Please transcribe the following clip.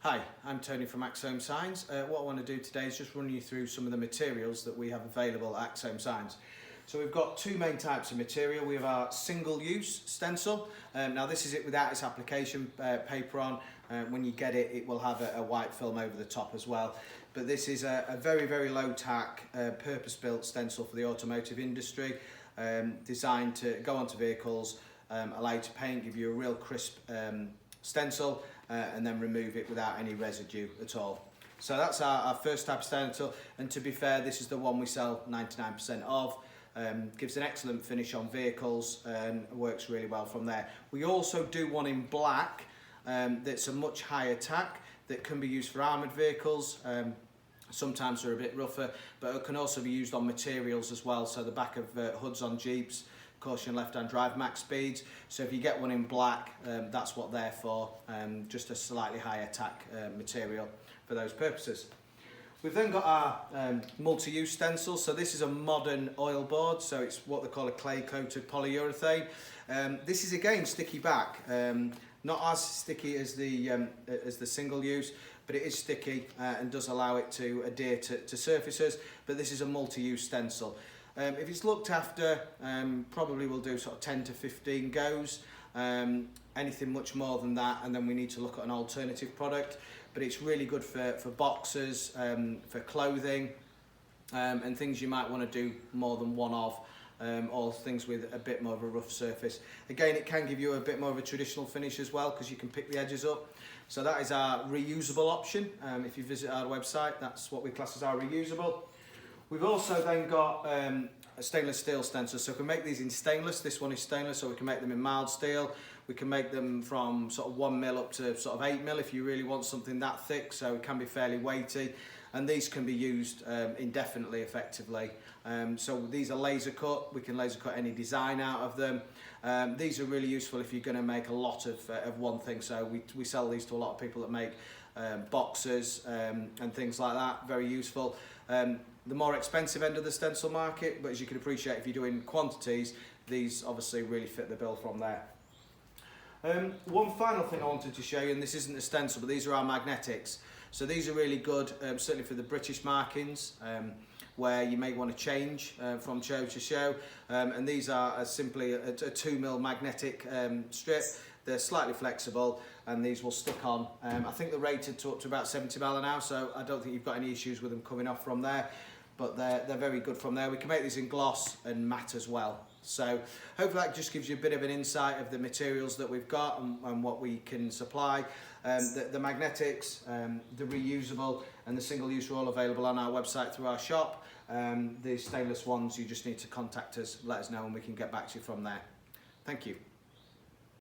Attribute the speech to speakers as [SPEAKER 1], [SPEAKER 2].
[SPEAKER 1] Hi, I'm Tony from Axe Home Signs. What I want to do today is just run you through some of the materials that we have available at Axe Home Signs. So we've got two main types of material. We have our single-use stencil. Now this is it without its application paper on. When you get it, it will have a white film over the top as well. But this is a very, very low-tack, purpose-built stencil for the automotive industry, designed to go onto vehicles, allow you to paint, give you a real crisp stencil, and then remove it without any residue at all. So that's our first type of stencil, and to be fair, this is the one we sell 99% of. Gives an excellent finish on vehicles and works really well from there. We also do one in black that's a much higher tack that can be used for armoured vehicles. Sometimes they're a bit rougher, but it can also be used on materials as well. So the back of hoods on Jeeps, caution left-hand drive, max speeds. So if you get one in black, that's what they're for, just a slightly higher tack material for those purposes. We've then got our multi-use stencils. So this is a modern oil board, so it's what they call a clay-coated polyurethane. This is again sticky back, not as sticky as the single use, but it is sticky and does allow it to adhere to surfaces. But this is a multi-use stencil. If it's looked after, probably we'll do sort of 10 to 15 goes. Anything much more than that, and then we need to look at an alternative product. But it's really good for boxes, for clothing, and things you might want to do more than one of, or things with a bit more of a rough surface. Again, it can give you a bit more of a traditional finish as well, because you can pick the edges up. So that is our reusable option. If you visit our website, that's what we class as our reusable. We've also then got a stainless steel stencil, so we can make these in stainless. This one is stainless, so we can make them in mild steel. We can make them from sort of 1mm up to sort of 8mm if you really want something that thick, so it can be fairly weighty. And these can be used indefinitely, effectively. So these are laser cut. We can laser cut any design out of them. These are really useful if you're going to make a lot of one thing. So we sell these to a lot of people that make boxes and things like that. Very useful. The more expensive end of the stencil market, but as you can appreciate, if you're doing quantities, these obviously really fit the bill from there. One final thing I wanted to show you, and this isn't a stencil, but these are our magnetics. So these are really good, certainly for the British markings, where you may want to change from show to show. And these are simply a 2mm magnetic strip. They're slightly flexible, and these will stick on. I think they're rated to up to about 70 miles an hour, so I don't think you've got any issues with them coming off from there. But they're very good from there. We can make these in gloss and matte as well. So hopefully that just gives you a bit of an insight of the materials that we've got and what we can supply. The magnetics, the reusable and the single use are all available on our website through our shop. The stainless ones, you just need to contact us, let us know, and we can get back to you from there. Thank you.